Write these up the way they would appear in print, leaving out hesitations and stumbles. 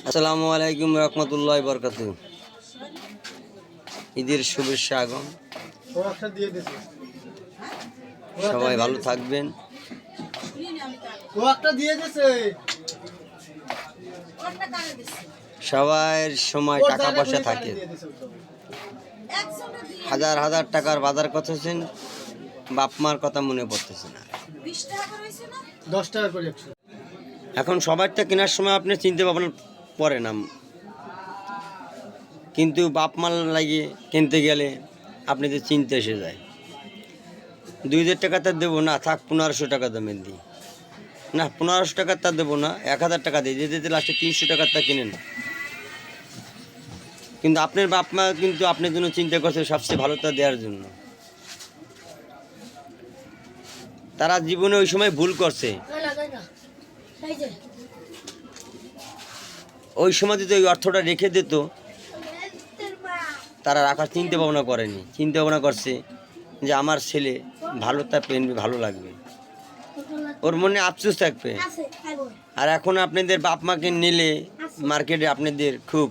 আসসালামু আলাইকুম রহমতুল্লাহ বরকাতু। ঈদের শুভেচ্ছা আগম। সবাই ভালো থাকবেন। সবার সময় টাকা পয়সা থাকে, হাজার হাজার টাকার বাজার করতেছেন, বাপ মার কথা মনে পড়তেছে না। 10 টাকা করে এখন সবারটা কেনার সময় আপনি চিনতে ভাবনা পড়ে না, কিন্তু বাপ মার লাগিয়ে কিনতে গেলে আপনি তো চিনতে এসে যায়। 2000 টাকা তার দেবো না, থাক 1500 টাকা দামের দিই না, 1500 টাকার তার দেবো না, 1000 টাকা দিই, যেতে লাস্টে 300 টাকার তা কিনেন। কিন্তু আপনার বাপ মা কিন্তু আপনার জন্য চিন্তা করছে সবচেয়ে ভালোটা দেওয়ার জন্য। তারা জীবনে ওই সময় ভুল করছে, ওই সময় যদি ওই অর্থটা রেখে দিত, তারা রাখার চিন্তা ভাবনা করেনি। চিন্তা ভাবনা করছে যে আমার ছেলে ভালো, তা পেনবে, ভালো লাগবে, ওর মনে আফসোস থাকবে। আর এখন আপনাদের বাপ মাকে নিলে মার্কেটে আপনাদের খুব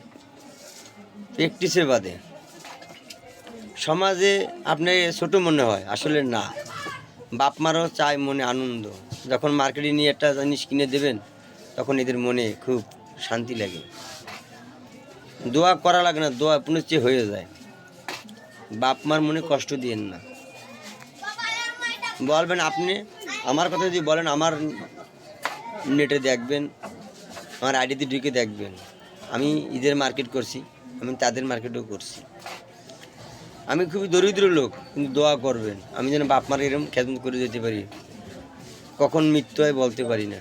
প্র্যাকটিসে বাদে, সমাজে আপনার ছোটো মনে হয়, আসলে না। বাপ মারও চায় মনে আনন্দ, যখন মার্কেটে নিয়ে একটা জিনিস কিনে দেবেন তখন এদের মনে খুব শান্তি লাগে। দোয়া করা লাগে না, দোয়া পুনশ্চে হয়ে যায়। বাপ মার মনে কষ্ট দিয়েন না। বলবেন আপনি আমার কথা যদি বলেন, আমার নেটে দেখবেন, আমার আইডিতে ঢুকে দেখবেন, আমি ঈদের মার্কেট করছি, আমি তাদের মার্কেটও করছি। আমি খুবই দরিদ্র লোক, কিন্তু দোয়া করবেন আমি যেন বাপ মার এরকম খেদমত করে যেতে পারি। কখন মৃত্যু হয় বলতে পারি না।